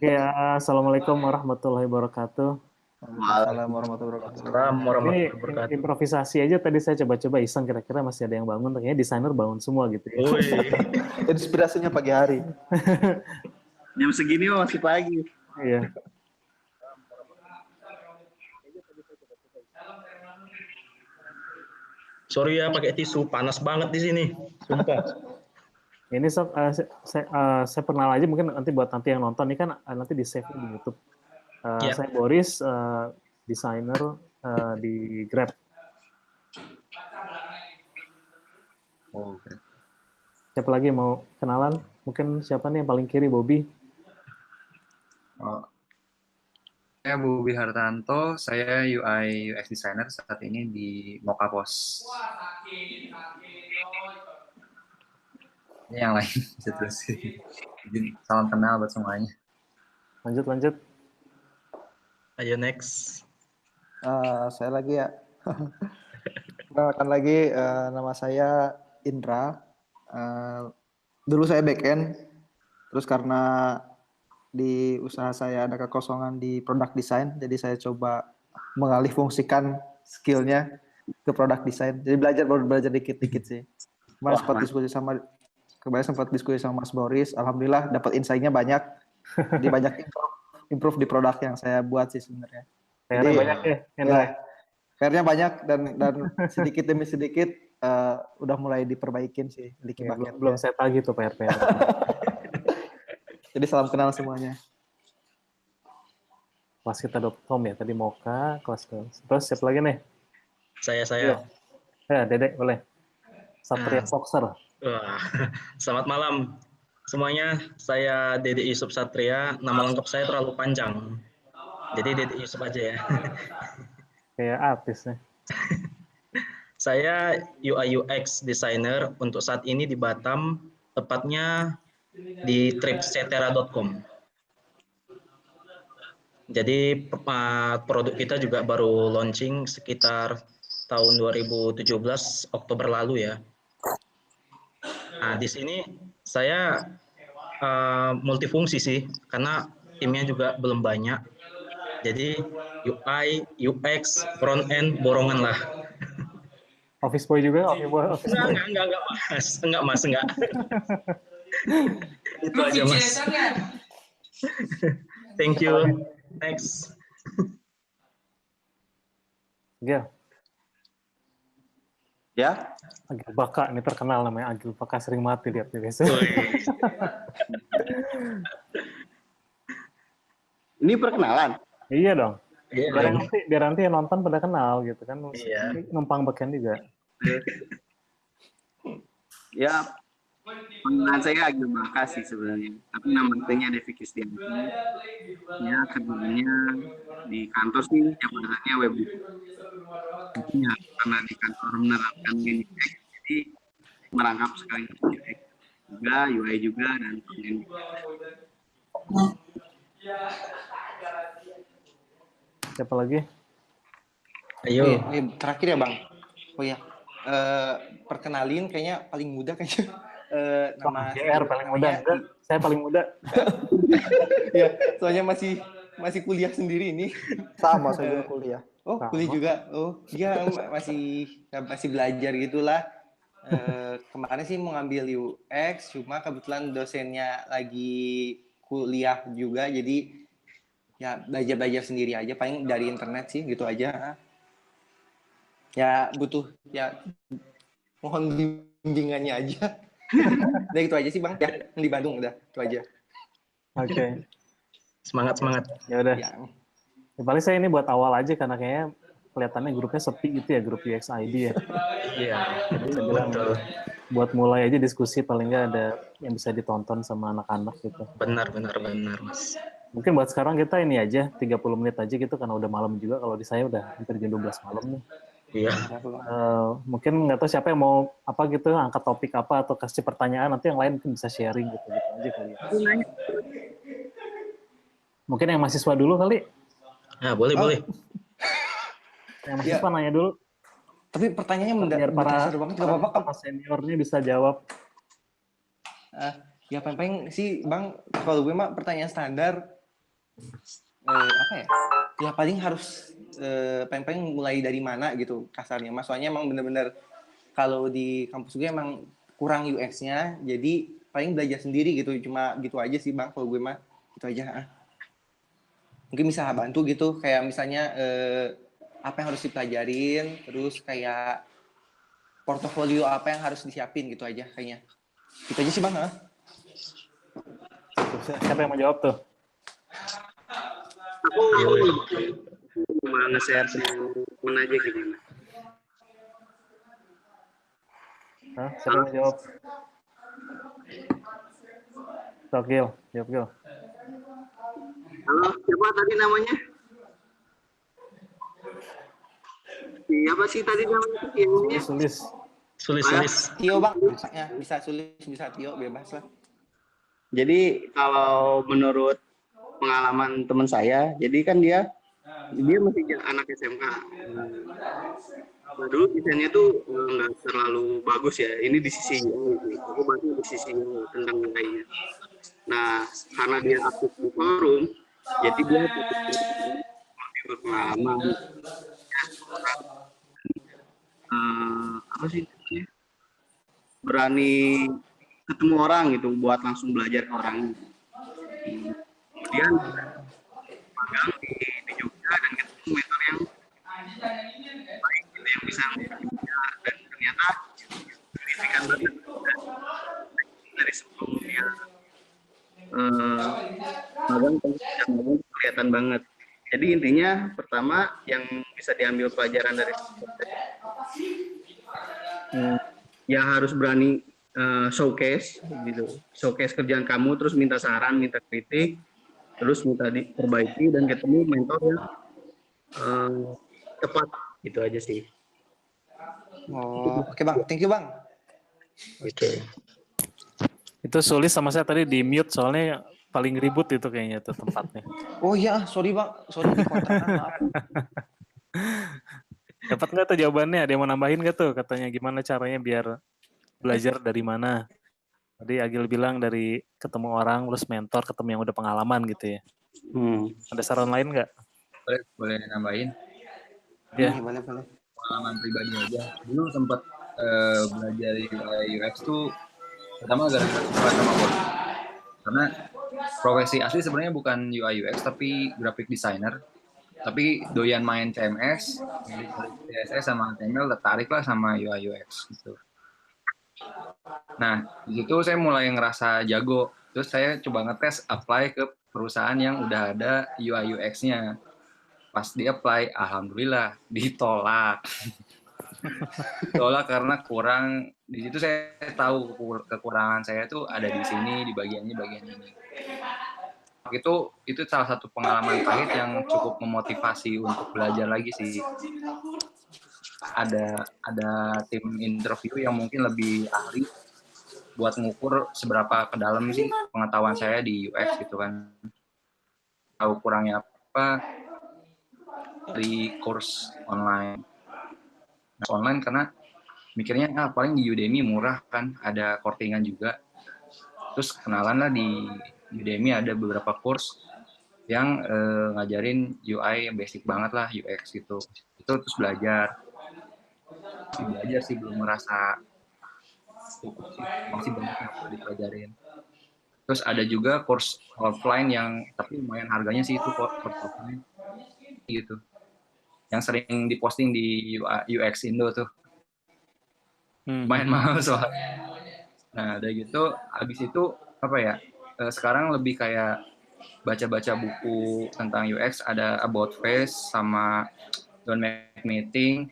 Ya, Assalamualaikum warahmatullahi wabarakatuh. Waalaikumsalam warahmatullahi wabarakatuh. Assalamualaikum warahmatullahi Ini wabarakatuh. improvisasi aja tadi saya coba-coba iseng kira-kira masih ada yang bangun, ternyata desainer bangun semua gitu ya. Inspirasinya pagi hari. Jam segini masih pagi. Iya. Sorry ya pakai tisu, panas banget di sini. Sumpah. Ini saya pernah aja mungkin nanti buat nanti yang nonton ini kan nanti di save di YouTube. Ya. Saya Boris, desainer di Grab. Oke. Siapa lagi mau kenalan? Mungkin siapa nih yang paling kiri, Bobby? Saya Bobi Hartanto, saya UI UX designer saat ini di Mokapos. Ini yang lain bisa terus. Jadi salam kenal buat semuanya. Lanjut. Ayo next. Saya lagi ya. Kenalkan lagi, nama saya Indra. Dulu saya backend, terus karena di usaha saya ada kekosongan di product design, jadi saya coba mengalih fungsikan skillnya ke product design. Jadi belajar dikit-dikit sih. Kemarin sempat diskusi sama Mas Boris. Alhamdulillah dapat insight-nya banyak. Jadi banyak improve di produk yang saya buat sih sebenarnya. PR-nya banyak ya, Indra. PR-nya banyak dan sedikit demi sedikit udah mulai diperbaikin sih. Ya, belum saya tagih tuh PR. Jadi salam kenal semuanya. Klaskita.com ya, tadi Moka, terus siapa lagi nih? Saya. Ya, Dedek boleh. Satria Foxer. Wah, selamat malam semuanya. Saya Dede Yusuf Satria. Nama lengkap saya terlalu panjang. Jadi Dede Yusuf aja ya. Kayak artis nih. Saya UI UX designer untuk saat ini di Batam, tepatnya di tripsetera.com. Jadi produk kita juga baru launching sekitar tahun 2017 Oktober lalu ya. Nah, di sini saya multifungsi sih, karena timnya juga belum banyak. Jadi UI, UX, front end, borongan lah. Office boy juga? Enggak mas. Itu aja mas. Thank you. Next. Gil. Ya. Agil Baka, ini terkenal namanya Agil Baka, sering mati lihat di biasa. Ini perkenalan. Iya dong. Iya. Biar nanti yang nonton pada kenal gitu kan. Iya. Numpang backend juga. Ya, pengalaman saya agak Baka sih sebenarnya. Tapi nama aslinya Devi Kristianti. Ya, kerjanya di kantor sih, yang benarnya web. Ya, karena di kantor menerapkan UX, jadi merangkap sekali UX juga, UI juga, dan front-end juga. Siapa lagi? Ayo. Terakhir ya Bang. Oh ya, perkenalin kayaknya paling muda kayaknya. Nama JR paling muda. Saya paling muda. Ya, soalnya masih kuliah sendiri ini. Sama saya juga kuliah. Oh, kuliah juga. Oh, iya masih belajar gitulah. Kemarin sih mau ngambil UX, cuma kebetulan dosennya lagi kuliah juga, jadi ya belajar sendiri aja, paling dari internet sih gitu aja. Ya butuh ya mohon bimbingannya aja. Udah gitu aja sih Bang, ya di Bandung udah itu aja. Oke. Semangat. Ya udah. Ya. Ya, paling saya ini buat awal aja karena kayaknya kelihatannya grupnya sepi gitu ya, grup UXID ya. Iya. Jadi saya bilang buat mulai aja diskusi paling nggak ada yang bisa ditonton sama anak-anak gitu. Benar mas. Mungkin buat sekarang kita ini aja 30 menit aja gitu karena udah malam juga, kalau di saya udah hampir jam 12 malam nih. Iya. Mungkin nggak tahu siapa yang mau apa gitu, angkat topik apa atau kasih pertanyaan, nanti yang lain mungkin bisa sharing gitu aja kali ya. Mungkin yang mahasiswa dulu kali. Nah, boleh. Yang mahasiswa nanya dulu. Tapi pertanyaannya biar para banget, nggak apa-apa kan? seniornya bisa jawab. Ya paling sih Bang, kalau gue mah pertanyaan standar apa ya? Ya paling harus paling mulai dari mana gitu kasarnya. Maksudnya emang bener-bener kalau di kampus gue emang kurang UX-nya, jadi paling belajar sendiri gitu. Cuma gitu aja sih Bang, kalau gue mah gitu aja. Mungkin bisa bantu gitu, kayak misalnya apa yang harus dipelajarin, terus kayak portofolio apa yang harus disiapin gitu aja kayaknya. Gitu aja sih Bang. Siapa yang mau jawab tuh? Aku cuma nge-share temen aja gimana. Hah? Siapa yang mau jawab? Sok, Gil. Jawab, Gil. Halo, siapa tadi namanya? Siapa sih tadi namanya? Sulis. Sulis. Tio Bang, bisa Sulis, bisa Tio, bebas lah. Jadi kalau menurut pengalaman teman saya, jadi kan dia masih anak SMK. Nah, dulu desainnya tuh nggak terlalu bagus ya. Ini di sisi aku bahasnya di sisi tentang nilainya. Nah, karena dia aktif di forum, jadi dia lebih berpengalaman. Apa sih? Berani ketemu orang gitu, buat langsung belajar ke orang. Kemudian magang di Jogja dan ketemu mentor yang baik gitu, yang bisa mengajar, dan ternyata signifikan banget dari sebelum dia magang kelihatan banget. Jadi intinya pertama yang bisa diambil pelajaran dari ya harus berani showcase gitu, showcase kerjaan kamu, terus minta saran, minta kritik, terus minta diperbaiki dan ketemu mentor yang tepat. Gitu aja sih. Oh, oke Bang, thank you Bang. Oke. Itu Sulis sama saya tadi di mute soalnya paling ribut itu kayaknya tuh tempatnya. Oh iya, sorry Bang, sorry di kontrakan, maaf. Dapat nggak tuh jawabannya? Ada yang mau nambahin nggak tuh? Katanya gimana caranya biar belajar dari mana? Tadi Agil bilang dari ketemu orang, terus mentor, ketemu yang udah pengalaman gitu ya. Ada saran lain nggak? Boleh nambahin? Ya. Boleh. Pengalaman pribadi aja. Dulu sempat belajar UI UX tuh pertama gara-gara suka sama bos. Karena profesi asli sebenarnya bukan UI UX tapi graphic designer. Tapi doyan main CMS, CSS sama HTML, tertarik lah sama UI UX gitu. Nah, di situ saya mulai ngerasa jago. Terus saya coba ngetes apply ke perusahaan yang udah ada UI UX-nya. Pas di-apply, alhamdulillah ditolak. Ditolak karena kurang. Di situ saya tahu kekurangan saya tuh ada di sini, di bagian ini. Itu salah satu pengalaman pahit yang cukup memotivasi untuk belajar lagi sih. Ada tim interview yang mungkin lebih ahli buat ngukur seberapa ke dalam sih pengetahuan saya di UX gitu kan. Tahu kurangnya apa dari course online. Nah, online karena mikirnya paling di Udemy murah kan, ada courtingan juga. Terus kenalan lah di Udemy ada beberapa course yang ngajarin UI yang basic banget lah, UX gitu. Itu terus belajar sih, belum merasa cukup sih, masih banyak yang perlu dipelajarin. Terus ada juga course offline yang tapi lumayan harganya sih, itu course offline gitu, yang sering diposting di UX Indo tuh, lumayan mahal soalnya. Nah udah gitu, habis itu apa ya, sekarang lebih kayak baca-baca buku tentang UX, ada About Face sama Don't Make Meeting.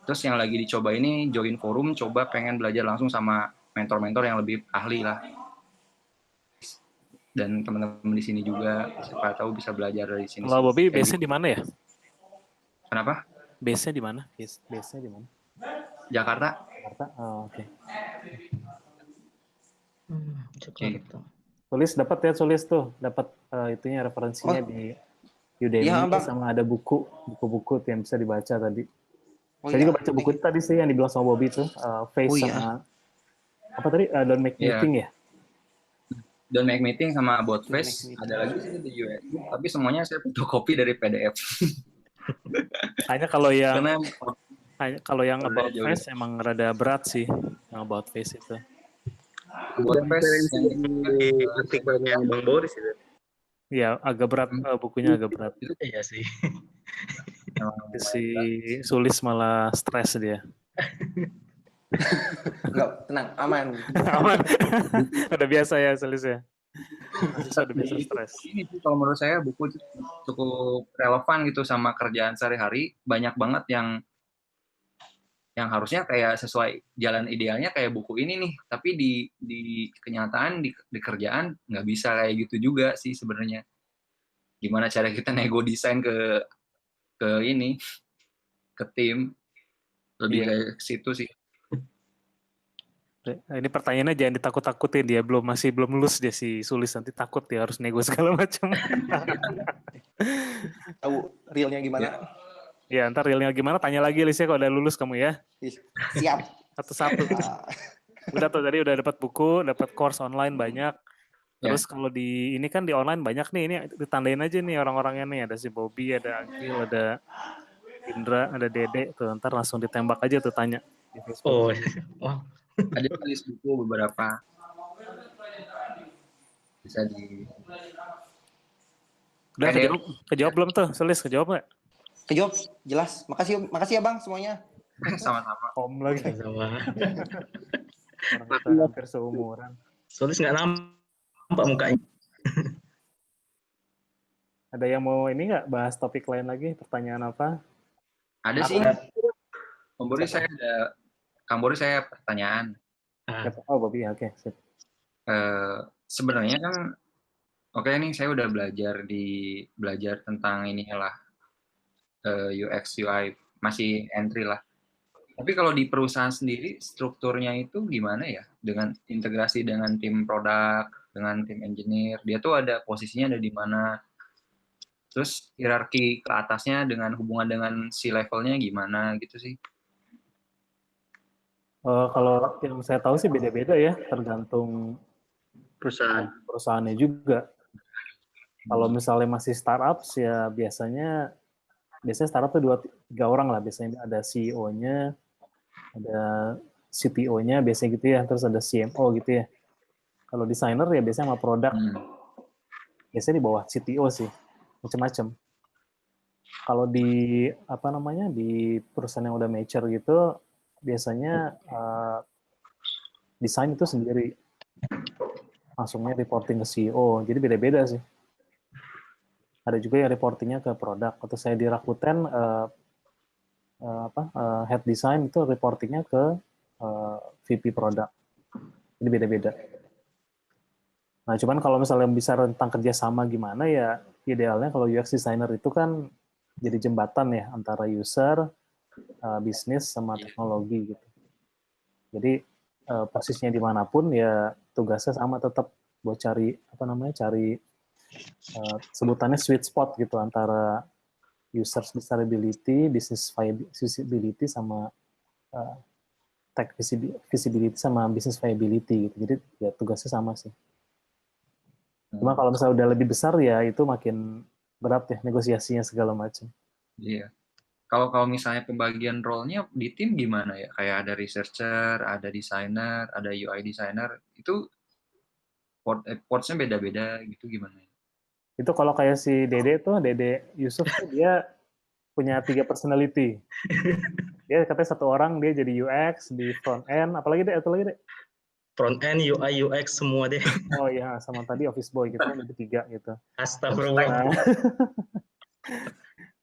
Terus yang lagi dicoba ini join forum, coba pengen belajar langsung sama mentor-mentor yang lebih ahli lah. Dan teman-teman di sini juga, siapa tahu bisa belajar dari sini. Kalau Bobby base-nya di mana ya? Kenapa? Base-nya di mana? Base-nya di mana? Jakarta. Oh, oke. Jakarta. Sulis dapat ya, Sulis tuh dapat itunya referensinya di Udemy ya, sama ada buku-buku yang bisa dibaca tadi. Oh, Saya juga baca buku itu tadi sih yang dibilang sama Bobby tuh, Face sama apa tadi, Don't Make Meeting ya? Don't Make Meeting sama About Don't Make Face, Meeting. ada lagi sih di UX, tapi semuanya saya fotokopi dari PDF. Hanya kalau yang Karena About jauh Face emang rada berat sih, yang About Face itu. About Face Referensi yang di artikelnya Bang Boris itu. Ya agak berat, bukunya agak berat. Iya sih. Si Sulis malah stres dia. Enggak, tenang, aman. Aman. Udah biasa ya Sulis ya. Udah biasa stres. Ini sih kalau menurut saya buku cukup relevan gitu sama kerjaan sehari-hari. Banyak banget yang harusnya kayak sesuai jalan idealnya kayak buku ini nih, tapi di kenyataan di kerjaan nggak bisa kayak gitu juga sih sebenarnya. Gimana cara kita nego desain ke ini, ke tim, lebih Iya. kayak ke situ sih. Ini pertanyaannya jangan ditakut-takutin, dia masih belum lulus dia si Sulis, nanti takut dia harus nego segala macam. Tahu realnya gimana? Ya ntar realnya gimana, tanya lagi Lisnya kalau udah lulus kamu ya. Siap. Satu-satu. Udah tuh tadi udah dapat buku, dapat course online banyak. Terus kalau di ini kan di online banyak nih, ini ditandain aja nih orang-orangnya nih, ada si Bobby, ada Agil, ada Indra, ada Dede, tuh ntar langsung ditembak aja tuh tanya di Facebook. Oh, wow. Ada list buku beberapa bisa di. Udah kejawab belum tuh, Sulis kejawab nggak? Kejawab, jelas. Makasih ya Bang semuanya. Sama-sama. Om lagi. Sama. Orang kita hampir seumuran. Sulis nggak nampak mukanya. Ada yang mau ini nggak bahas topik lain lagi? Pertanyaan apa? Ada sih. Kang Boris saya pertanyaan. Oh Bobby, oke. Sebenarnya kan, oke nih saya udah belajar tentang inilah UX UI, masih entry lah. Tapi kalau di perusahaan sendiri strukturnya itu gimana ya? Dengan integrasi dengan tim produk, dengan tim engineer, dia tuh ada posisinya ada di mana? Terus hierarki ke atasnya dengan hubungan dengan si levelnya gimana gitu sih? Kalau yang saya tahu sih beda-beda ya, tergantung perusahaannya juga. Kalau misalnya masih startup ya biasanya startup tuh 2-3 orang lah, biasanya ada CEO-nya, ada CTO-nya biasanya gitu ya, terus ada CMO gitu ya. Kalau desainer ya biasanya sama produk, biasanya di bawah CTO sih, macam-macam. Kalau di di perusahaan yang udah mature gitu, biasanya desain itu sendiri, langsungnya reporting ke CEO, jadi beda-beda sih. Ada juga yang reportingnya ke produk. Atau saya di Rakuten head design itu reportingnya ke VP produk. Jadi beda-beda. Nah, cuman kalau misalnya bisa tentang kerjasama gimana ya, idealnya kalau UX designer itu kan jadi jembatan ya antara user, bisnis sama teknologi gitu. Jadi posisinya dimanapun ya tugasnya sama tetap buat cari sebutannya sweet spot gitu antara user desirability, business visibility sama tech visibility sama business viability gitu. Jadi ya tugasnya sama sih. Cuma kalau misalnya udah lebih besar ya itu makin berat ya negosiasinya segala macam. Iya. Kalau misalnya pembagian role-nya di tim gimana ya? Kayak ada researcher, ada designer, ada UI designer. Itu ports-nya beda-beda gitu gimana? Itu kalau kayak si Dede Yusuf tuh dia punya 3 personality. Dia katanya 1 orang dia jadi UX di front end, apalagi deh? Front end, UI, UX semua deh. Oh iya, sama tadi office boy gitu kan, ada 3 gitu. Astagfirullah.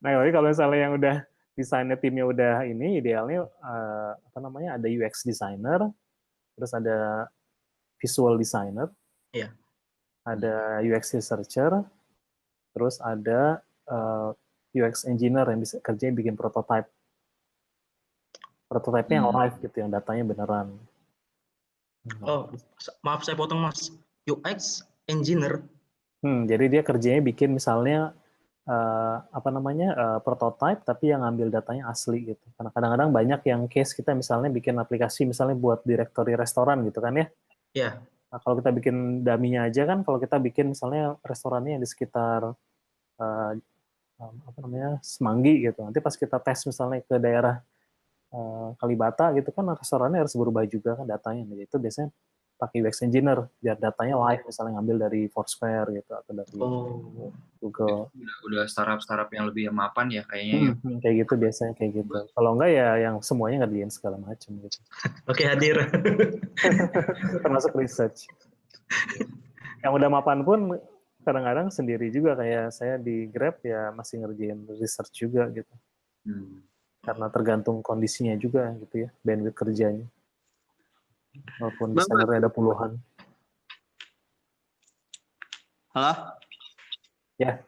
Nah, tapi kalau misalnya yang udah desainnya timnya udah ini, idealnya ada UX designer, terus ada visual designer, ada UX researcher, terus ada UX engineer yang bisa kerjanya bikin prototype. Prototype-nya yang live gitu, yang datanya beneran. Oh, maaf saya potong Mas. UX engineer. Jadi dia kerjanya bikin misalnya prototype tapi yang ngambil datanya asli gitu. Karena kadang-kadang banyak yang case kita misalnya bikin aplikasi misalnya buat directory restoran gitu kan ya. Iya. Nah, kalau kita bikin dummy-nya aja kan, kalau kita bikin misalnya restorannya yang di sekitar apa namanya Semanggi gitu, nanti pas kita tes misalnya ke daerah Kalibata gitu kan, restorannya harus berubah juga kan datanya. Jadi itu biasanya pakai UX engineer biar datanya live, misalnya ngambil dari Foursquare gitu atau dari Google. Udah startup yang lebih mapan ya kayaknya. Kayak gitu biasanya kayak gitu. Kalau enggak ya yang semuanya ngerjain segala macam gitu. Oke, hadir. Termasuk research. Yang udah mapan pun kadang-kadang sendiri juga, kayak saya di Grab ya masih ngerjain research juga gitu. Karena tergantung kondisinya juga gitu ya, bandwidth kerjanya. Walaupun desainernya ada puluhan. Halo? Ya.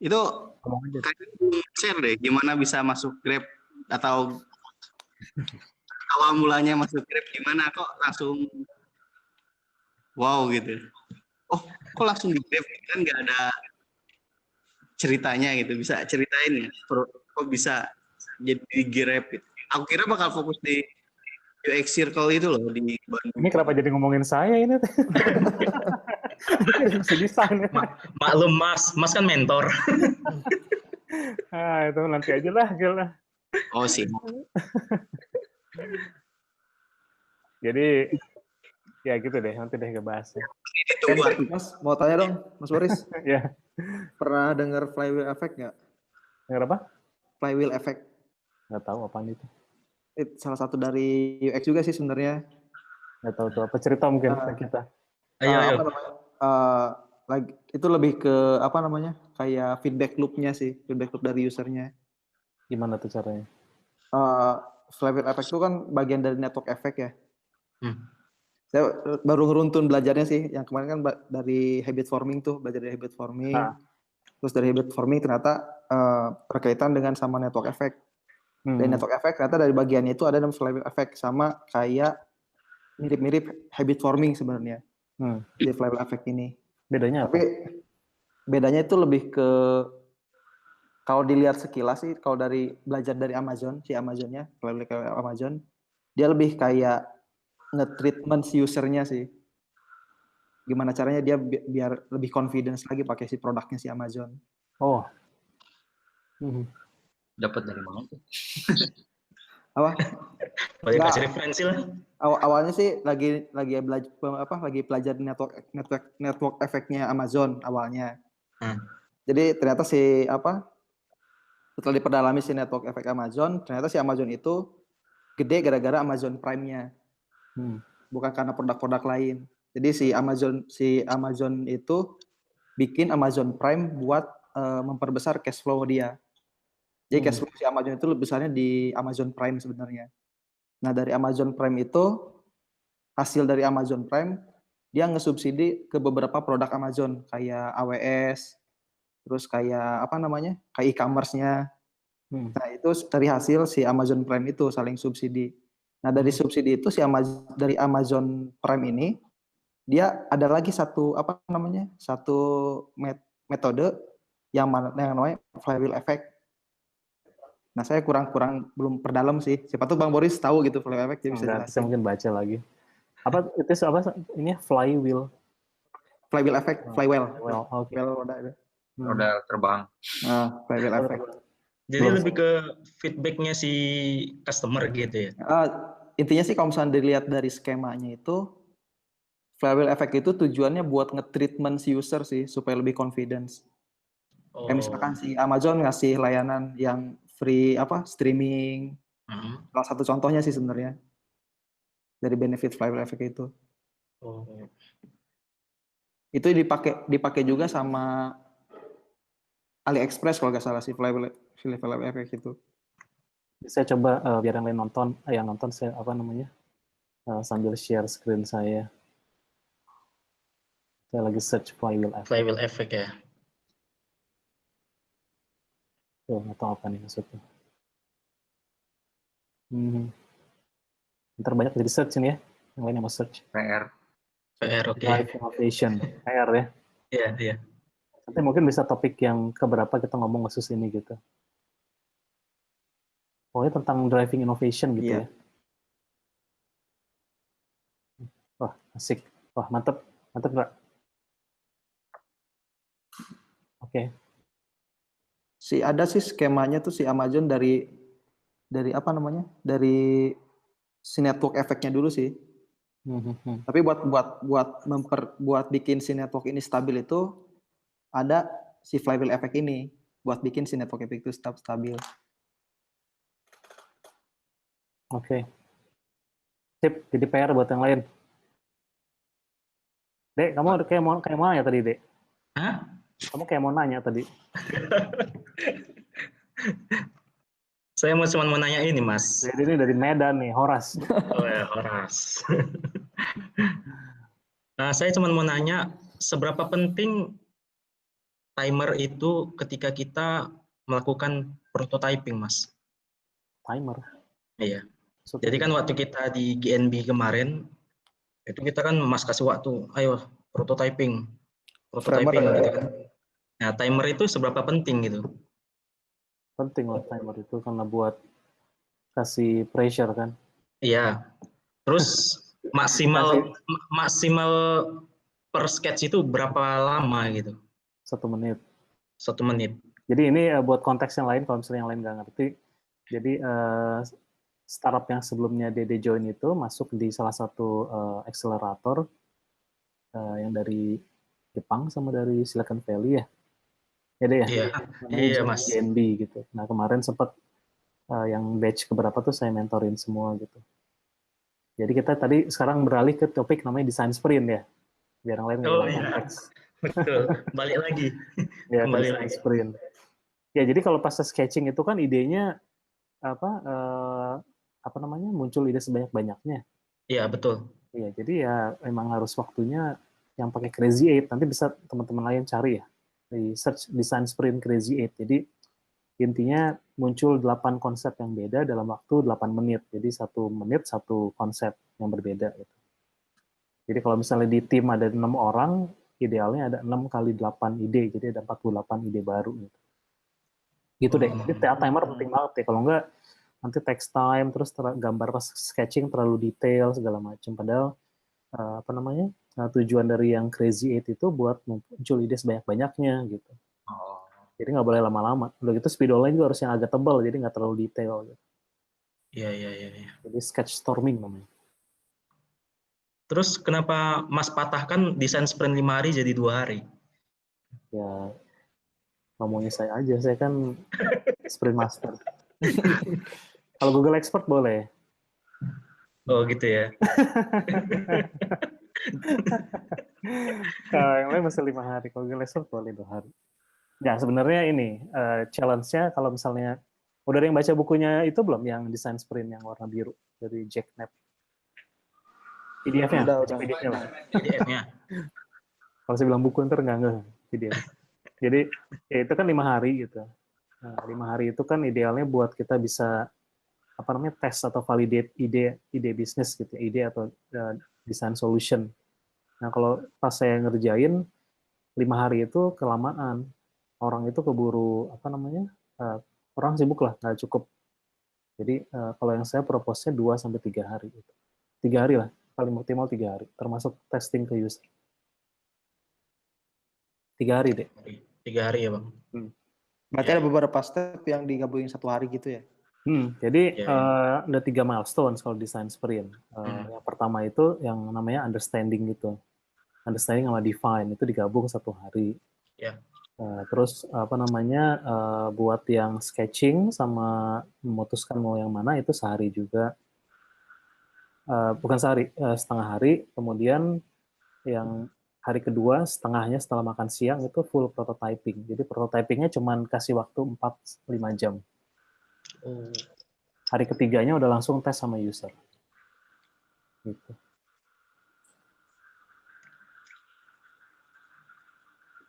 Itu kayaknya share deh gimana bisa masuk Grab, atau awal mulanya masuk Grab gimana kok langsung wow gitu. Oh, kok langsung di Grab kan nggak ada ceritanya gitu. Bisa ceritain ya kok bisa jadi di Grab gitu. Aku kira bakal fokus di UX Circle itu loh di Bandung. Ini kenapa jadi ngomongin saya ini? Bisa nih. Maklum Mas kan mentor. Itu nanti aja lah, gila. Oh sih. Jadi ya gitu deh, nanti deh ngebahasnya. Mas, mau tanya dong, Mas Boris. Ya. Pernah dengar flywheel effect nggak? Dengar apa? Flywheel effect. Nggak tahu apaan itu. Itu salah satu dari UX juga sih sebenarnya. Nggak tahu tuh apa cerita mungkin kita. Ayo. Itu lebih ke apa namanya? Kayak feedback loop-nya sih, feedback loop dari usernya. Gimana tuh caranya? Flywheel effect itu kan bagian dari network effect ya. Saya baru ngeruntun belajarnya sih. Yang kemarin kan dari habit forming tuh, belajar dari habit forming. Terus dari habit forming ternyata berkaitan dengan sama network effect. Dan network effect ternyata dari bagiannya itu ada namanya flywheel effect, sama kayak mirip-mirip habit forming sebenarnya. Di flywheel effect ini. Bedanya apa? Tapi bedanya itu lebih ke, kalau dilihat sekilas sih, kalau dari belajar dari Amazon, si Amazonnya, flywheel Amazon, dia lebih kayak nge-treatment si usernya sih. Gimana caranya dia biar lebih confidence lagi pakai si produknya si Amazon. Oh. Dapat dari mana tuh? Apa? Boleh kasih referensi lah. Awalnya sih lagi belajar network efeknya Amazon awalnya. Jadi ternyata setelah diperdalami si network efek Amazon, ternyata si Amazon itu gede gara-gara Amazon Prime-nya. Bukan karena produk-produk lain. Jadi si Amazon itu bikin Amazon Prime buat memperbesar cash flow dia. Jadi cash flow si Amazon itu lebih besarnya di Amazon Prime sebenarnya. Nah, dari Amazon Prime itu, hasil dari Amazon Prime, dia ngesubsidi ke beberapa produk Amazon, kayak AWS, terus kayak kayak e-commerce-nya. Nah, itu dari hasil si Amazon Prime itu saling subsidi. Nah, dari subsidi itu dari Amazon Prime ini, dia ada lagi satu metode yang namanya flywheel effect. Nah, saya kurang belum perdalam sih. Siapa tuh Bang Boris tahu gitu flywheel effect, dia bisa jelasin. Saya mungkin baca lagi. Apa itu ini flywheel? Flywheel effect, flywheel. Okay. Roda terbang. Nah, flywheel effect. Jadi lebih ke feedbacknya si customer gitu ya? Intinya sih kalau misalnya dilihat dari skemanya itu, flywheel effect itu tujuannya buat nge-treatment si user sih, supaya lebih confidence. Kayak misalkan si Amazon ngasih layanan yang free streaming. Salah satu contohnya sih sebenarnya dari benefit flywheel effect itu. Itu dipakai juga sama AliExpress kalau nggak salah si flywheel effect itu. Saya coba biar yang lain nonton saya sambil share screen saya. Saya lagi search flywheel effect. Flywheel effect ya. Tuh, nggak tahu apa nih maksudnya. Ntar banyak jadi search ini ya. Yang lain yang mau search. PR, oke. Drive innovation, PR ya. Iya. Nanti mungkin bisa topik yang keberapa kita ngomong khusus ini gitu. Pokoknya tentang driving innovation gitu ya. Wah, asik. Wah, mantep Mbak. Oke. Ada sih skemanya tuh si Amazon dari apa namanya? Dari si network efeknya dulu sih. Tapi buat bikin si network ini stabil itu ada si flywheel effect ini buat bikin si network effect itu tetap stabil. Oke. Sip, jadi PR buat yang lain. Dek, kamu kayak mau nanya tadi, Dek? Hah? Kamu kayak mau nanya tadi. Saya cuma mau nanya ini, Mas. Jadi ini dari Medan nih, Horas. Oh ya, Horas. Nah, saya cuma mau nanya, seberapa penting timer itu ketika kita melakukan prototyping, Mas? Timer. Iya. Jadi kan waktu kita di GNB kemarin, itu kita kan Mas kasih waktu, ayo prototyping gitu kan. Nah, timer itu seberapa penting gitu? Penting lah timer itu karena buat kasih pressure kan. Iya. Terus maksimal per sketch itu berapa lama gitu? 1 menit. 1 menit. Jadi ini buat konteks yang lain, kalau misalnya yang lain nggak ngerti. Jadi startup yang sebelumnya Dede join itu masuk di salah satu accelerator yang dari Jepang sama dari Silicon Valley ya. Ya deh ya. Iya Mas. GNB gitu. Nah kemarin sempat yang batch keberapa tuh saya mentorin semua gitu. Jadi kita tadi sekarang beralih ke topik namanya design sprint ya. Biar yang lain nggak hilang konteks. Betul. Balik lagi. Ya, kembali lagi. Sprint. Ya jadi kalau pas sketching itu kan idenya apa namanya muncul ide sebanyak-banyaknya. Iya betul. Iya jadi ya memang harus waktunya yang pakai Crazy 8. Nanti bisa teman-teman lain cari ya di search design sprint Crazy 8. Jadi intinya muncul 8 konsep yang beda dalam waktu 8 menit. Jadi 1 menit 1 konsep yang berbeda. Gitu. Jadi kalau misalnya di tim ada 6 orang, idealnya ada 6 kali 8 ide. Jadi ada 48 ide baru. Gitu deh. Jadi timer penting banget ya. Kalau enggak, nanti text time, terus gambar pas sketching terlalu detail, segala macam. Padahal, tujuan dari yang Crazy 8 itu buat muncul ide sebanyak-banyaknya. Gitu. Jadi nggak boleh lama-lama. Udah gitu spidolnya juga harus yang agak tebal, jadi nggak terlalu detail. Gitu. Iya. Jadi sketch storming namanya. Terus kenapa Mas patahkan desain sprint 5 hari jadi 2 hari? Ya, ngomongnya saya aja. Saya kan sprint master. Kalau Google Expert boleh. Oh gitu ya. Yang lain masih 5 hari. Kalau Google Expert boleh 2 hari. Ya, sebenarnya ini challenge-nya kalau misalnya udah ada yang baca bukunya itu belum yang desain sprint yang warna biru dari Jack Knapp. PDF-nya? PDF-nya. Kalau saya bilang buku ntar nggak PDF. Jadi ya itu kan 5 hari gitu. Nah, 5 hari itu kan idealnya buat kita bisa tes atau validate ide bisnis gitu, ide atau design solution. Nah kalau pas saya ngerjain 5 hari itu kelamaan, orang itu keburu orang sibuk lah, nggak cukup. Jadi kalau yang saya propose-nya 2-3 hari gitu. 3 hari lah, paling optimal 3 hari, termasuk testing ke user. 3 hari deh. 3 hari ya Bang. Berarti ada beberapa step yang digabungin 1 hari gitu ya? Jadi ada 3 milestones kalau design sprint. Yang pertama itu yang namanya understanding gitu. Understanding sama define itu digabung 1 hari. Ya. Terus buat yang sketching sama memutuskan mau yang mana itu sehari juga. Bukan sehari, setengah hari. Kemudian yang hari kedua setengahnya setelah makan siang itu full prototyping. Jadi prototypingnya cuma kasih waktu 4-5 jam. Hari ketiganya udah langsung tes sama user. Gitu.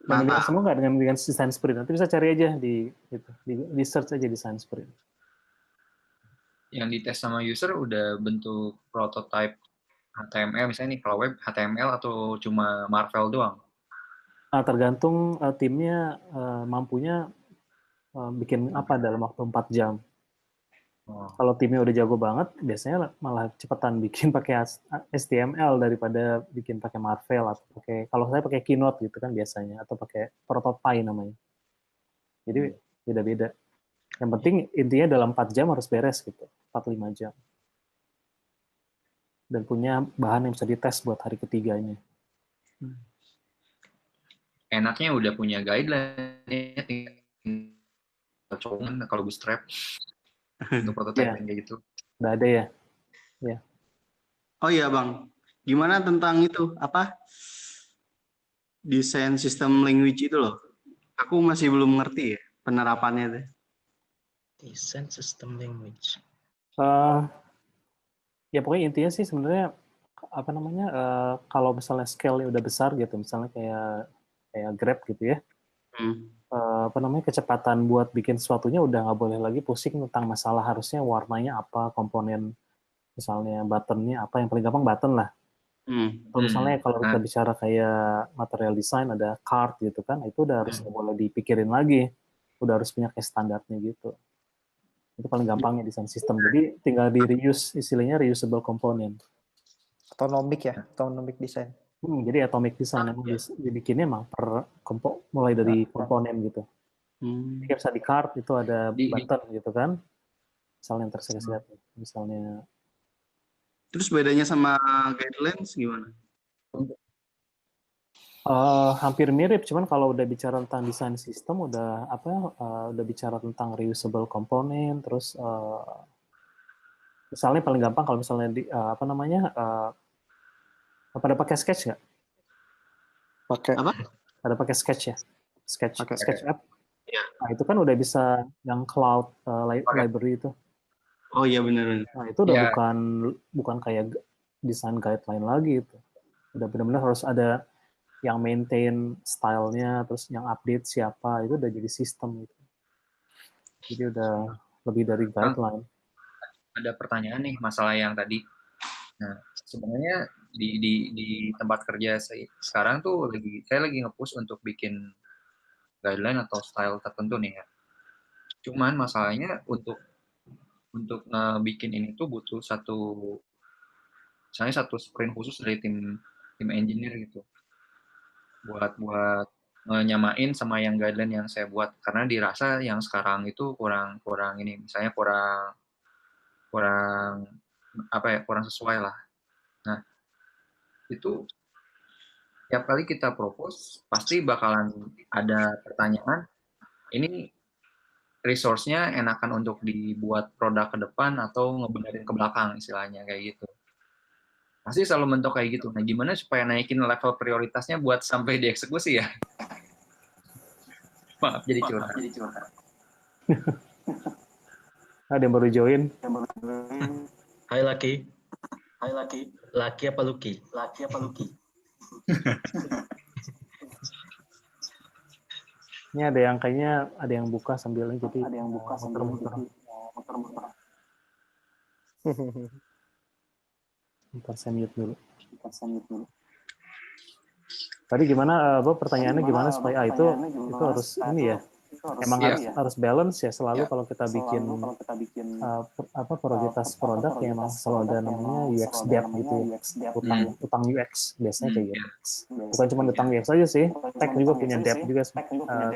Mantap. Semua nggak dengan design sprint. Nanti bisa cari aja di search aja design sprint. Yang dites sama user udah bentuk prototype HTML misalnya nih, kalau web HTML atau cuma Marvel doang? Tergantung timnya mampunya bikin apa dalam waktu 4 jam. Kalau timnya udah jago banget, biasanya malah cepetan bikin pakai HTML daripada bikin pakai Marvel atau pakai, kalau saya pakai Keynote gitu kan biasanya, atau pakai Protopie namanya. Jadi beda-beda. Yang penting intinya dalam 4 jam harus beres gitu, 4-5 jam. Dan punya bahan yang bisa dites buat hari ketiganya. Enaknya udah punya guideline, coba kalau bootstrap untuk prototyping kayak gitu. Udah ada ya? Ya. Oh iya Bang, gimana tentang itu apa desain sistem language itu loh? Aku masih belum ngerti ya penerapannya deh. Design system language. Ya pokoknya intinya sih sebenarnya apa namanya, kalau misalnya scale-nya udah besar gitu, misalnya kayak Grab gitu ya, apa namanya, kecepatan buat bikin sesuatunya udah nggak boleh lagi pusing tentang masalah harusnya warnanya apa, komponen misalnya button-nya apa, yang paling gampang button lah. Atau misalnya kalau kita bicara kayak material design ada card gitu kan, itu udah harus nggak boleh dipikirin lagi, udah harus punya kayak standarnya gitu. Itu paling gampangnya desain sistem. Jadi tinggal di reuse, istilahnya reusable component. Autonomic design. Jadi atomic design emang dibikinnya emang per mulai dari komponen gitu. Jadi kayak bisa di card itu ada button gitu kan. Misalnya yang tersedia misalnya. Terus bedanya sama guidelines gimana? Hampir mirip, cuman kalau udah bicara tentang desain sistem udah udah bicara tentang reusable component, terus misalnya paling gampang kalau misalnya pada pakai Sketch nggak? Pakai apa? Ada pakai Sketch ya? Sketch app. Ya. Nah, itu kan udah bisa yang cloud library itu. Oh iya benar. Nah, itu udah bukan kayak desain guideline lagi itu. Udah benar-benar harus ada yang maintain style-nya, terus yang update siapa, itu udah jadi sistem gitu. Jadi udah lebih dari guideline. Ada pertanyaan nih masalah yang tadi. Nah, sebenarnya di tempat kerja sekarang tuh saya lagi nge-push untuk bikin guideline atau style tertentu nih ya. Cuman masalahnya untuk bikin ini tuh butuh satu sprint khusus dari tim engineer gitu. Buat nyamain sama yang guideline yang saya buat, karena dirasa yang sekarang itu kurang ini, misalnya kurang sesuai lah. Nah, itu tiap kali kita propose pasti bakalan ada pertanyaan, ini resource-nya enakan untuk dibuat produk ke depan atau ngebenerin ke belakang, istilahnya kayak gitu. Pasti selalu mentok kayak gitu. Nah, gimana supaya naikin level prioritasnya buat sampai dieksekusi ya? Maaf, jadi curhat. Ada yang baru join. Hai Laki. Laki apa Luki? Ini ada yang kayaknya ada yang buka sambil jadi muter-muter. Bentar saya mute dulu. Tadi gimana pertanyaannya gimana supaya itu harus ini ya? Emang harus balance ya selalu kalau kita bikin prioritas produk yang emang selalu ada namanya UX debt gitu ya. Utang UX biasanya kayak gitu. Bukan cuma utang UX aja sih, tech juga punya debt juga,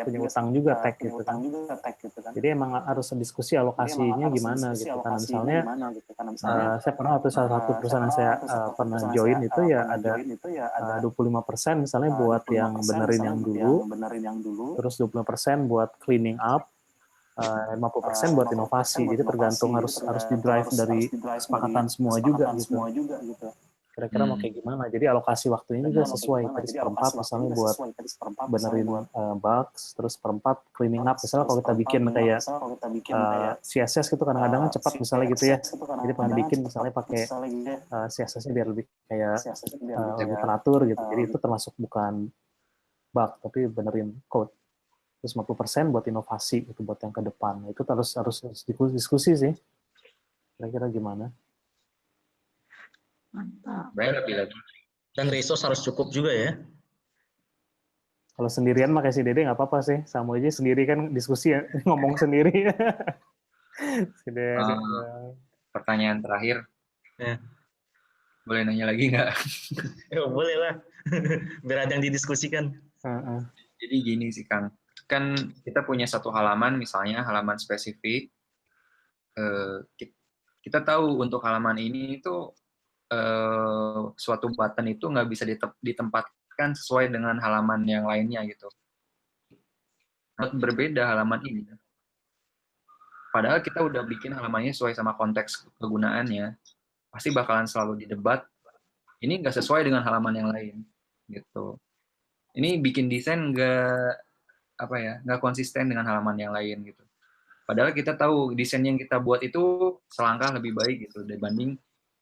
punya utang juga tech gitu kan. Jadi emang harus diskusi alokasinya gimana gitu. Karena misalnya saya pernah waktu salah satu perusahaan yang saya pernah join itu ya ada 25% misalnya buat yang benerin yang dulu, terus 25% buat cleaning up, 50% buat inovasi. Jadi tergantung harus di drive dari kesepakatan semua juga gitu. Kira-kira mau kayak gimana? Jadi alokasi waktunya juga sesuai. Tadi seperempat misalnya buat benerin bugs, terus seperempat cleaning up. Misalnya kalau kita bikin kayak CSS gitu kadang-kadang cepat misalnya gitu ya. Jadi pengen bikin misalnya pakai CSS-nya biar lebih kayak lebih teratur gitu. Jadi itu termasuk bukan bug, tapi benerin code. Terus 50% buat inovasi itu buat yang ke depan. Itu harus diskusi sih. Kira-kira gimana? Mantap. Dan resource harus cukup juga ya. Kalau sendirian mah kayak si Dede nggak apa-apa sih. Sama aja sendiri kan diskusi ya, ngomong sendiri. Sudah. Pertanyaan terakhir. Ya. Boleh nanya lagi nggak? Ya, boleh lah. Biar ada yang didiskusikan. Jadi gini sih Kang, kan kita punya satu halaman, misalnya halaman spesifik. Kita tahu untuk halaman ini itu suatu button itu nggak bisa ditempatkan sesuai dengan halaman yang lainnya gitu. Berbeda halaman ini. Padahal kita udah bikin halamannya sesuai sama konteks kegunaannya, pasti bakalan selalu didebat. Ini nggak sesuai dengan halaman yang lain, gitu. Ini bikin desain nggak konsisten dengan halaman yang lain gitu. Padahal kita tahu desain yang kita buat itu selangkah lebih baik gitu dibanding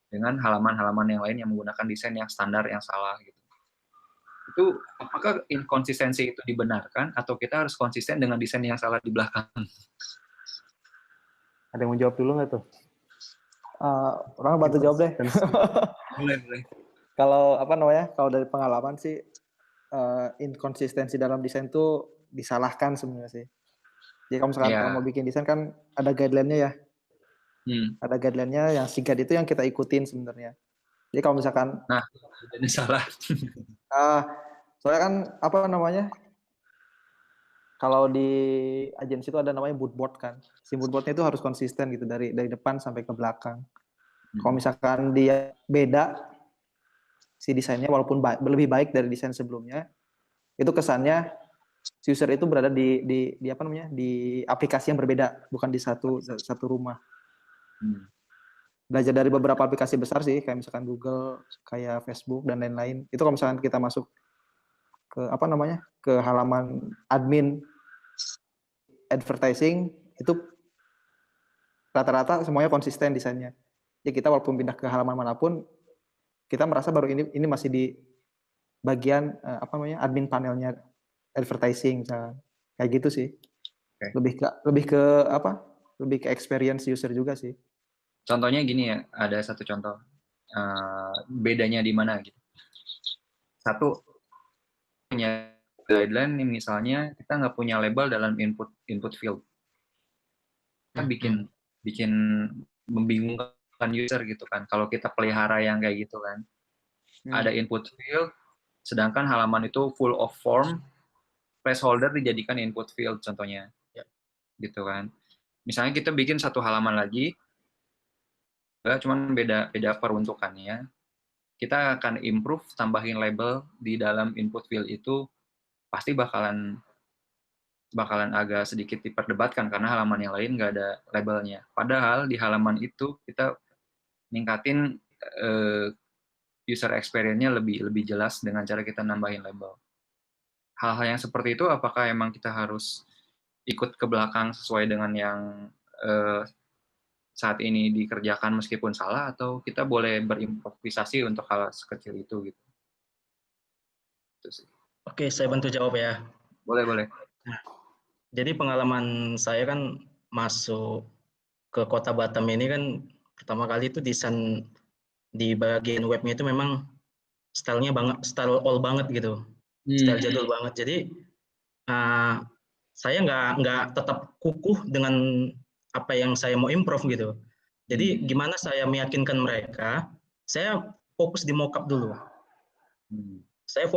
dengan halaman-halaman yang lain yang menggunakan desain yang standar yang salah gitu. Itu apakah inkonsistensi itu dibenarkan atau kita harus konsisten dengan desain yang salah di belakang? Ada yang mau jawab dulu nggak tuh? Orang bantu jawab deh. Boleh. Kalau kalau dari pengalaman sih inkonsistensi dalam desain tuh disalahkan sebenarnya sih. Jadi kalau misalkan kalau mau bikin desain kan ada guideline-nya ya. Ada guideline-nya yang singkat itu yang kita ikutin sebenarnya. Jadi kalau misalkan ini salah. soalnya kan kalau di agensi itu ada namanya mood board kan. Si mood board-nya itu harus konsisten gitu dari depan sampai ke belakang. Kalau misalkan dia beda si desainnya walaupun lebih baik dari desain sebelumnya, itu kesannya si user itu berada di aplikasi yang berbeda, bukan di satu rumah. Belajar dari beberapa aplikasi besar sih, kayak misalkan Google, kayak Facebook dan lain-lain. Itu kalau misalkan kita masuk ke ke halaman admin advertising, itu rata-rata semuanya konsisten desainnya. Jadi kita walaupun pindah ke halaman manapun, kita merasa baru ini masih di bagian admin panelnya advertising misalnya. Kayak gitu sih. Okay. Lebih ke experience user juga sih. Contohnya gini ya, ada satu contoh. Bedanya di mana gitu. Satu, punya guideline nih, misalnya kita nggak punya label dalam input field. Kan bikin membingungkan user gitu kan. Kalau kita pelihara yang kayak gitu kan. Ada input field, sedangkan halaman itu full of form, placeholder dijadikan input field contohnya. Gitu kan. Misalnya kita bikin satu halaman lagi, cuman beda peruntukannya. Kita akan improve, tambahin label di dalam input field itu, pasti bakalan agak sedikit diperdebatkan karena halaman yang lain nggak ada labelnya. Padahal di halaman itu kita ningkatin user experience-nya lebih jelas dengan cara kita nambahin label. Hal-hal yang seperti itu apakah emang kita harus ikut ke belakang sesuai dengan yang saat ini dikerjakan meskipun salah, atau kita boleh berimprovisasi untuk hal sekecil itu gitu? Oke, saya bantu jawab ya. Boleh. Nah, jadi pengalaman saya kan masuk ke Kota Batam ini kan pertama kali itu desain di bagian webnya itu memang style old banget gitu, style jadul banget. Jadi saya nggak tetap kukuh dengan apa yang saya mau improve gitu. Jadi gimana saya meyakinkan mereka? Saya fokus di mockup dulu. Saya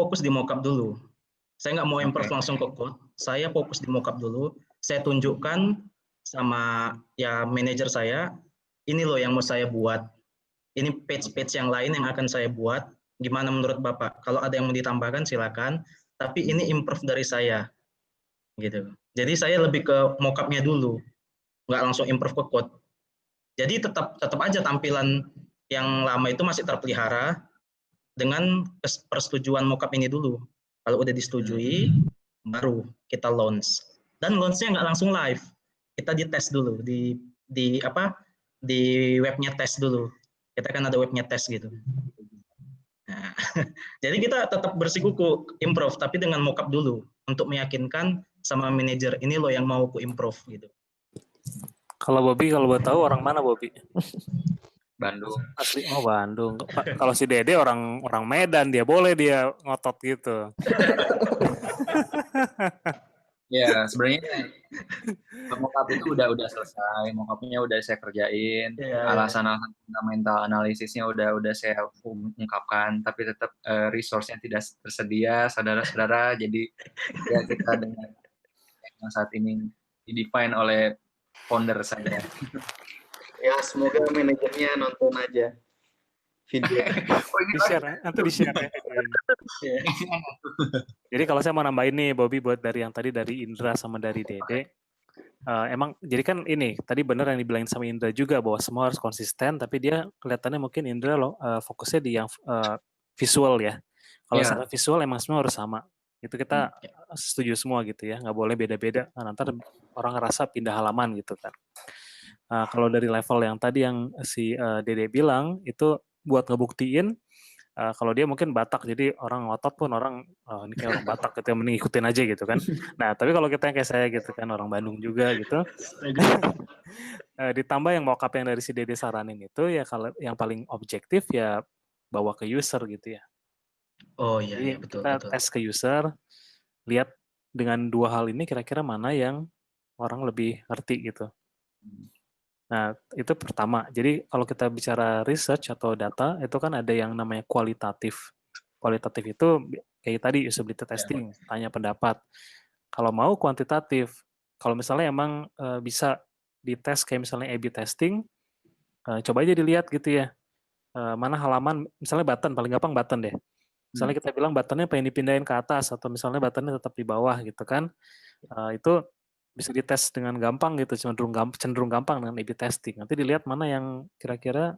nggak mau improve langsung ke code. Saya fokus di mockup dulu. Saya tunjukkan sama manajer saya, ini loh yang mau saya buat. Ini page-page yang lain yang akan saya buat. Gimana menurut Bapak? Kalau ada yang mau ditambahkan silakan. Tapi ini improve dari saya, gitu. Jadi saya lebih ke mockupnya dulu, nggak langsung improve ke code. Jadi tetap aja tampilan yang lama itu masih terpelihara dengan persetujuan mockup ini dulu. Kalau udah disetujui, baru kita launch. Dan launch-nya nggak langsung live. Kita dites dulu di webnya tes dulu. Kita kan ada webnya tes gitu. Nah, jadi kita tetap bersikuku improve, tapi dengan mockup dulu untuk meyakinkan sama manajer ini loh yang mau ku improve gitu. Kalau Bobby, kalau buat tahu orang mana Bobby? Bandung. Asli, Bandung. Kalau si Dede orang Medan, dia boleh dia ngotot gitu. Ya, sebenarnya Mockup itu udah selesai, mockupnya udah saya kerjain, Iya, iya. alasan-alasan fundamental analisisnya udah saya ungkapkan, tapi tetap resource-nya tidak tersedia, saudara-saudara. Jadi ya kita dengan yang saat ini di-define oleh founder saya. Ya, semoga manajernya nonton aja video. Di-share, nanti di-share ya. Jadi kalau saya mau nambahin nih, Bobby, buat dari yang tadi dari Indra sama dari Dede, emang jadi kan ini tadi bener yang dibilangin sama Indra juga bahwa semua harus konsisten, tapi dia kelihatannya mungkin Indra loh fokusnya di yang visual ya. Kalau secara visual emang semua harus sama. Itu kita setuju semua gitu ya, nggak boleh beda-beda. Nah, nanti orang ngerasa pindah halaman gitu kan. Kalau dari level yang tadi yang si Dede bilang itu buat ngebuktiin kalau dia mungkin Batak, jadi orang ngotot pun orang ini kayak orang Batak gitu, mending ikutin aja gitu kan. Nah tapi kalau kita yang kayak saya gitu kan, orang Bandung juga gitu, ditambah yang mockup yang dari si Dede saranin itu ya, kalau yang paling objektif ya bawa ke user gitu ya. Oh iya, Jadi iya betul, kita betul. tes ke user, lihat dengan dua hal ini kira-kira mana yang orang lebih ngerti gitu. Nah, itu pertama. Jadi kalau kita bicara research atau data, itu kan ada yang namanya kualitatif. Kualitatif itu kayak tadi usability testing, tanya pendapat. Kalau mau kuantitatif, kalau misalnya emang bisa dites kayak misalnya A/B testing, coba aja dilihat gitu ya. Mana halaman, misalnya button, paling gampang button deh. Misalnya kita bilang buttonnya pengen dipindahin ke atas, atau misalnya buttonnya tetap di bawah gitu kan. Itu bisa dites dengan gampang gitu, cenderung gampang dengan A/B testing. Nanti dilihat mana yang kira-kira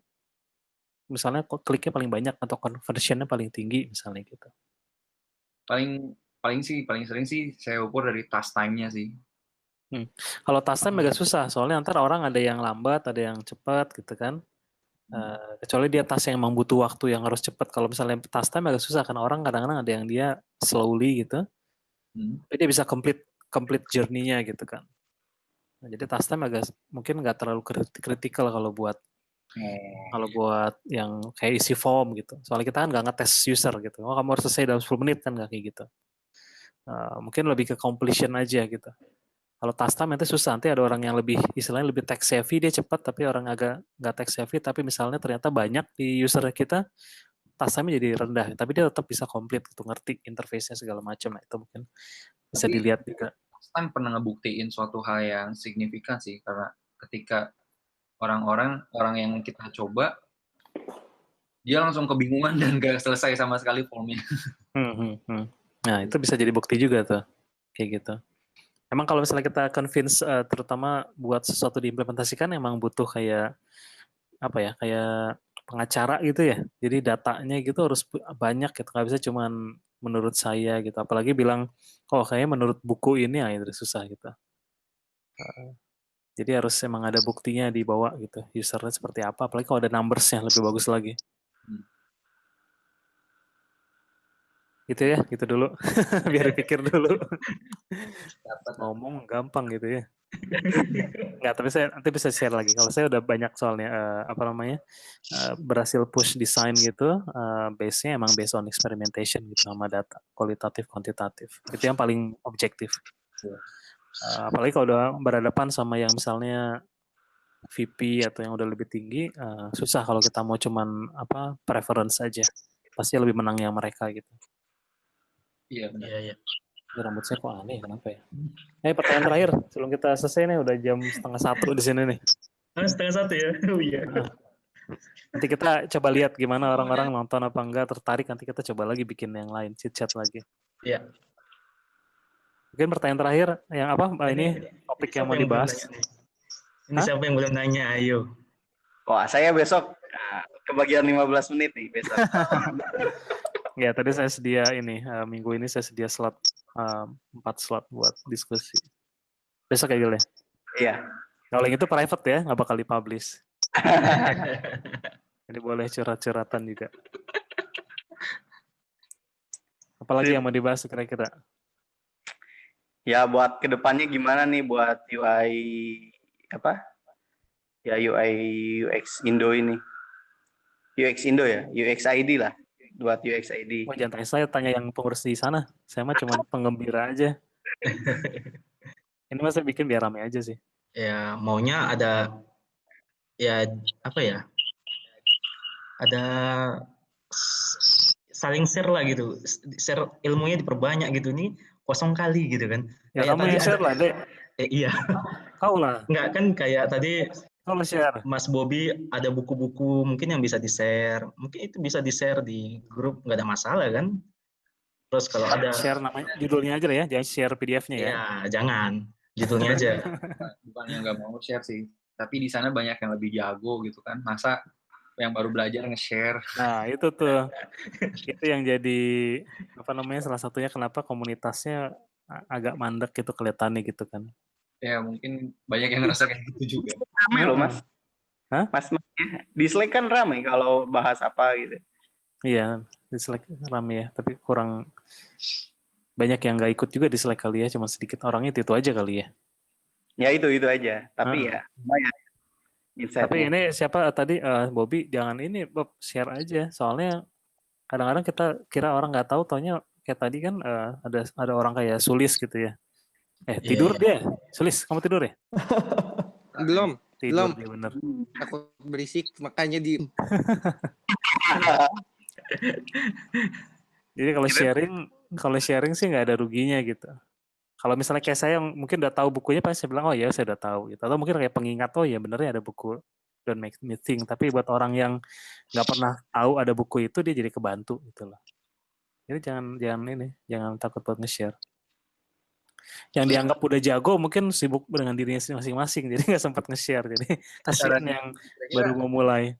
misalnya kliknya paling banyak atau conversionnya paling tinggi misalnya gitu. Paling sering sih saya ukur dari task time-nya sih. Kalau task time agak susah, soalnya antara orang ada yang lambat, ada yang cepat gitu kan. Kecuali dia task yang emang butuh waktu yang harus cepat. Kalau misalnya task time agak susah, karena orang kadang-kadang ada yang dia slowly gitu, tapi dia bisa complete journey-nya gitu kan. Nah, jadi task time agak mungkin nggak terlalu kritikal kalau buat yang kayak isi form gitu. Soalnya kita kan nggak ngetes user gitu. Oh kamu harus selesai dalam 10 menit kan, nggak kayak gitu. Mungkin lebih ke completion aja gitu. Kalau task time nanti susah, nanti ada orang yang lebih istilahnya lebih tech savvy, dia cepat, tapi orang agak nggak tech savvy, tapi misalnya ternyata banyak di user kita, task time jadi rendah, tapi dia tetap bisa komplit gitu, ngerti interface-nya segala macam. Nah, itu mungkin bisa dilihat juga. Task time pernah ngebuktiin suatu hal yang signifikan sih, karena ketika orang yang kita coba, dia langsung kebingungan dan gak selesai sama sekali formnya. Nah, itu bisa jadi bukti juga tuh, kayak gitu. Emang kalau misalnya kita convince, terutama buat sesuatu diimplementasikan, emang butuh kayak apa ya, kayak pengacara gitu ya. Jadi datanya gitu harus banyak gitu, nggak bisa cuman menurut saya gitu. Apalagi bilang, oh kayaknya menurut buku ini ya itu susah gitu. Jadi harus emang ada buktinya dibawa gitu, usernya seperti apa. Apalagi kalau ada numbers-nya lebih bagus lagi. Gitu ya, gitu dulu. Biar dipikir dulu. Ngomong gampang gitu ya. Nggak, tapi saya nanti bisa share lagi. Kalau saya udah banyak soalnya berhasil push design gitu, base-nya emang based on experimentation gitu sama data, kualitatif, kuantitatif. Itu yang paling objektif. Apalagi kalau udah berhadapan sama yang misalnya VP atau yang udah lebih tinggi, susah kalau kita mau cuman preference aja. Pasti lebih menang yang mereka gitu. Iya benar. Iya, iya. Rambut saya kok aneh, kenapa ya? Pertanyaan terakhir sebelum kita selesai nih, udah jam 12:30 di sini nih. 1:30 ya? Oh iya. Nanti kita coba lihat gimana orang-orang nonton apa enggak, tertarik, nanti kita coba lagi bikin yang lain, chit-chat lagi. Iya. Mungkin pertanyaan terakhir, yang apa? Ini topik yang mau dibahas. Ini siapa yang belum nanya? Ayo. Wah, saya besok kebagian 15 menit nih besok. Ya, tadi saya sedia ini, minggu ini saya sedia slot 4 slot buat diskusi. Besok ya, Gil ya? Iya. Kalau yang itu private ya, nggak bakal dipublish. Jadi boleh curhat-curhatan juga. Apalagi yang mau dibahas kira-kira? Ya buat kedepannya gimana nih buat UI apa? Ya UI UX Indo ini. UX Indo ya, UX ID lah. Buat UX ID. Wah, jangan tanya saya, tanya yang pengurus di sana. Saya mah cuma penggembira aja. Ini masa bikin biar rame aja sih. Ya maunya ada ya apa ya? Ada saling share lah gitu. Share ilmunya diperbanyak gitu nih kosong kali gitu kan. Ya Kayak kamu tadi yang share lah, Dek. iya. Kau lah. Enggak kan kayak tadi Kau lah share. Mas Bobby ada buku-buku mungkin yang bisa di-share. Mungkin itu bisa di-share di grup, nggak ada masalah kan. Terus kalau ada Share namanya, judulnya aja lah ya, jangan share PDF-nya ya. ya jangan judulnya aja. Bukannya nggak mau share sih, tapi di sana banyak yang lebih jago gitu kan. Masa yang baru belajar nge-share. Nah, itu tuh. Itu yang jadi apa namanya salah satunya kenapa komunitasnya agak mandek gitu kelihatannya gitu kan. Ya mungkin banyak yang ngerasa kayak gitu juga. Ramai loh Mas. Hah? Mas, di Slack kan ramai kalau bahas apa gitu. Iya, di Slack rame ya, tapi kurang banyak yang nggak ikut juga di Slack kali ya, cuma sedikit orangnya itu aja kali ya. Ya itu aja. Tapi ya banyak insight-nya. Tapi ini siapa tadi Bobby jangan ini Bob share aja, soalnya kadang-kadang kita kira orang nggak tahu, taunya kayak tadi kan ada orang kayak Sulis gitu ya. Tidur dia, Sulis kamu tidur ya? Belum. Tidur dia bener. Takut berisik makanya di Jadi kalau sharing sih nggak ada ruginya gitu. Kalau misalnya kayak saya yang mungkin udah tahu bukunya pasti saya bilang oh ya saya udah tahu gitu. Atau mungkin kayak pengingat oh ya benernya ada buku Don't Make Me Think. Tapi buat orang yang nggak pernah tahu ada buku itu dia jadi kebantu gitu loh. Jadi jangan takut buat nge-share. Yang dianggap udah jago mungkin sibuk dengan dirinya masing-masing jadi nggak sempat nge-share. Jadi kasihan yang baru mau mulai.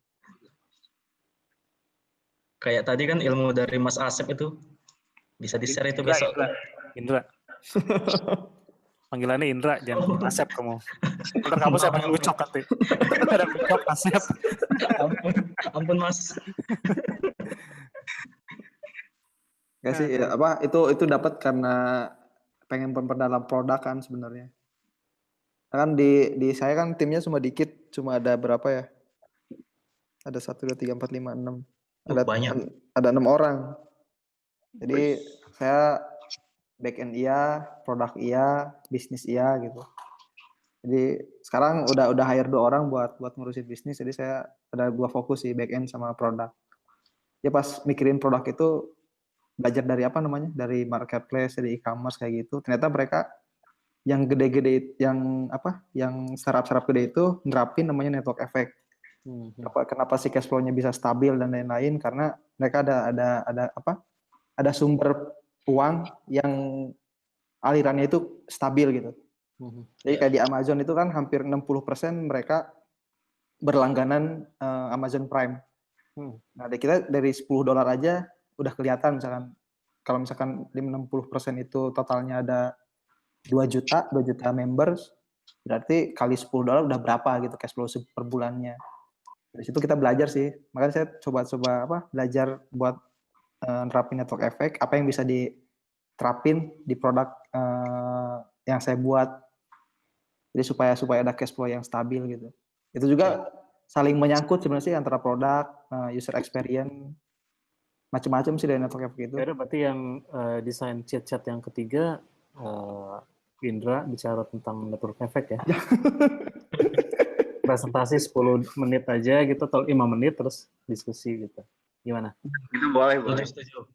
Kayak tadi kan ilmu dari Mas Asep itu bisa di-share itu besok. Indra. Panggilannya Indra, jangan Asep kamu. Ntar kamu saya panggil Ucok nanti. Ada Ucok, Asep. Ampun Mas. Ya sih, ya, apa itu dapat karena pengen memperdalam produk kan sebenarnya. Kan di saya kan timnya cuma dikit, cuma ada berapa ya? Ada 1, 2, 3, 4, 5, 6. Banyak. Ada 6 orang. Jadi saya back end iya, produk iya, bisnis iya gitu. Jadi sekarang udah hire 2 orang buat ngurusin bisnis. Jadi saya ada 2 fokus sih, back end sama produk. Ya pas mikirin produk itu belajar dari apa namanya? Dari marketplace, dari e-commerce kayak gitu. Ternyata mereka yang gede-gede yang startup gede itu nerapin namanya network effect. Kenapa sih cash flow-nya bisa stabil dan lain-lain? Karena mereka ada sumber uang yang alirannya itu stabil gitu. Jadi kayak di Amazon itu kan hampir 60% mereka berlangganan Amazon Prime. Nah, kita dari $10 aja udah kelihatan misalkan kalau misalkan 60% itu totalnya ada 2 juta members, berarti kali $10 udah berapa gitu cash flow per bulannya. Dari situ kita belajar sih. Makanya saya coba belajar buat nerapin network effect, apa yang bisa diterapin di produk yang saya buat. Jadi supaya ada cash flow yang stabil gitu. Itu juga saling menyangkut sebenarnya sih antara produk, user experience, macam-macam sih dari network effect itu. Ya berarti yang desain chat yang ketiga Indra bicara tentang network effect ya. Presentasi 10 menit aja gitu atau 5 menit terus diskusi gitu. Gimana? Itu boleh. Setuju.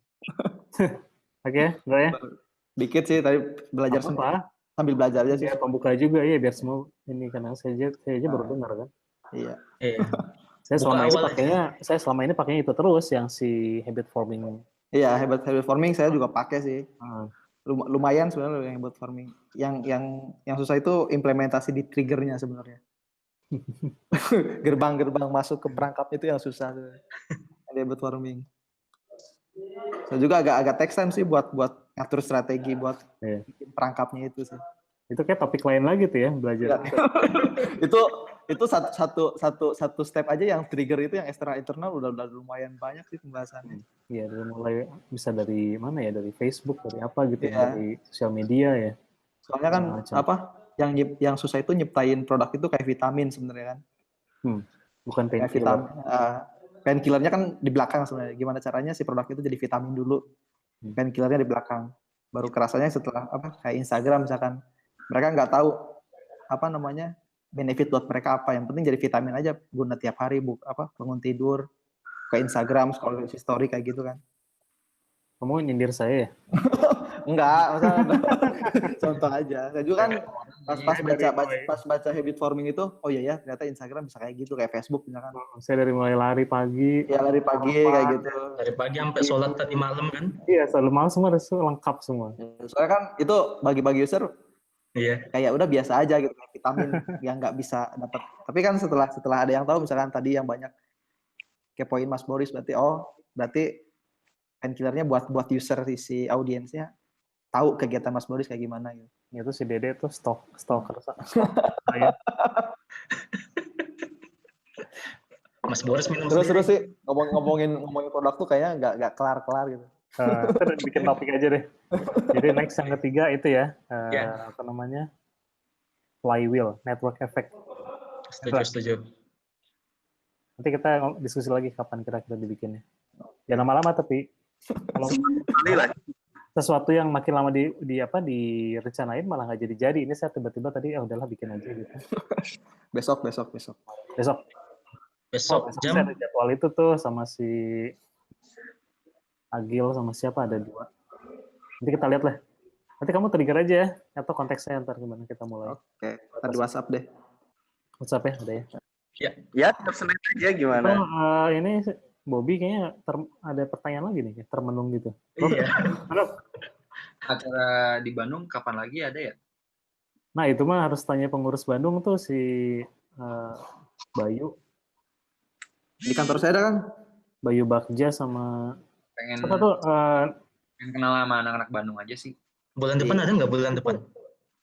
Oke, Indra ya? Dikit sih tadi belajar sambil belajar aja sih. Ya, pembuka juga ya biar semua ini karena saya aja baru dengar kan. Iya. Saya selama ini pakainya itu terus yang si habit forming. Iya, habit forming saya juga pakai sih. Lumayan sebenarnya yang habit forming. Yang susah itu implementasi di triggernya sebenarnya. Gerbang-gerbang masuk ke perangkap itu yang susah. Habit forming. Saya juga agak take time sih buat ngatur strategi buat perangkapnya itu sih. Itu kayak topik lain lagi tuh ya belajar. itu satu step aja yang trigger itu yang eksternal internal udah lumayan banyak sih pembahasannya. Iya, dari mulai bisa dari mana ya, dari Facebook, dari apa gitu, dari sosial media ya. Soalnya kan yang susah itu nyiptain produk itu kayak vitamin sebenarnya kan. Bukan painkiller. Painkillernya kan di belakang sebenarnya. Gimana caranya si produk itu jadi vitamin dulu. Painkillernya di belakang. Baru kerasanya setelah kayak Instagram misalkan mereka nggak tahu apa namanya benefit buat mereka apa. Yang penting jadi vitamin aja, guna tiap hari bangun tidur, ke Instagram, scroll story kayak gitu kan. Kamu nyindir saya ya? Enggak, masalah contoh aja. Saya juga kan pas baca habit forming itu, oh iya ya ternyata Instagram bisa kayak gitu, kayak Facebook misalkan. Saya dari mulai lari pagi. Ya lari pagi kayak gitu. Dari pagi sampai sholat tadi malam kan? Iya, selalu malam semua lengkap semua. Soalnya kan itu bagi-bagi user Iya. kayak udah biasa aja gitu, vitamin yang nggak bisa dapat. Tapi kan setelah ada yang tahu, misalkan tadi yang banyak kepoin Mas Boris, berarti painkillernya buat user si audiensnya tahu kegiatan Mas Boris kayak gimana gitu. Itu si Dede tuh stalker saya. Mas Boris minum Terus sih ngomongin produk tuh kayaknya nggak kelar gitu. Kita bikin topik aja deh. Jadi next yang ketiga itu ya, apa namanya, flywheel, network effect. Setuju. Nanti kita diskusi lagi kapan kira-kira dibikinnya. Ya lama-lama tapi kalau sesuatu yang makin lama direncanain malah nggak jadi. Ini saya tiba-tiba tadi udahlah bikin aja gitu. Besok. Jam ada jadwal itu tuh sama si Agil sama siapa, ada 2. Nanti kita lihat lah. Nanti kamu trigger aja ya, atau konteksnya ntar gimana kita mulai. Oke, di WhatsApp deh. WhatsApp ya, ada ya? Ya, tersenet aja gimana. Ini Bobby kayaknya ada pertanyaan lagi nih, termenung gitu. Iya. Acara di Bandung kapan lagi ada ya? Nah itu mah harus tanya pengurus Bandung tuh si Bayu. Di kantor saya ada kan? Bayu Bagja sama Pengen kenal sama anak-anak Bandung aja sih. Bulan depan ada nggak bulan depan?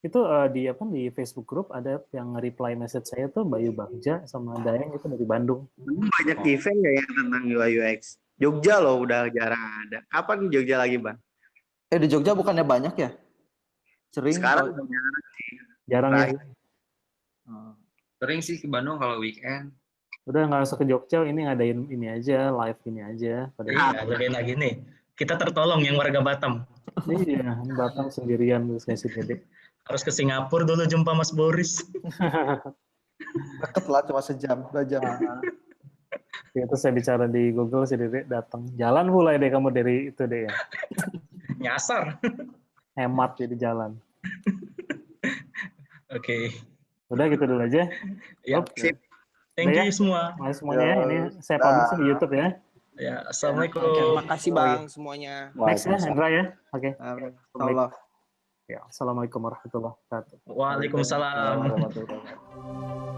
Itu di Facebook group ada yang reply message saya tuh Bayu Bagja sama Dayang itu dari Bandung. Banyak event ya tentang UI UX. Jogja loh udah jarang ada. Kapan Jogja lagi, Bang? Di Jogja bukannya banyak ya? Sering. Sekarang jarang ya. Sering sih ke Bandung kalau weekend. Udah nggak usah ke Jogja, ini ngadain ini aja, live ini aja. Iya, lebih lagi nih. Kita tertolong yang warga Batam. Iya, Batam sendirian terus kayak si Dede. Harus ke Singapura dulu jumpa Mas Boris. Deket lah, cuma sejam, 2 jam. Itu saya bicara di Google, si Dede datang. Jalan mulai deh kamu dari itu deh ya. Nyasar. Hemat jadi jalan. Oke. Udah gitu dulu aja. Ya, sip. Thank you semua. Makasih semuanya ya. Ini saya publish di YouTube ya. Ya, assalamualaikum. Terima kasih Bang semuanya. Next ya, Hendra ya. Oke. Allah. Ya, assalamualaikum warahmatullahi wabarakatuh. Waalaikumsalam. Warahmatullahi wabarakatuh.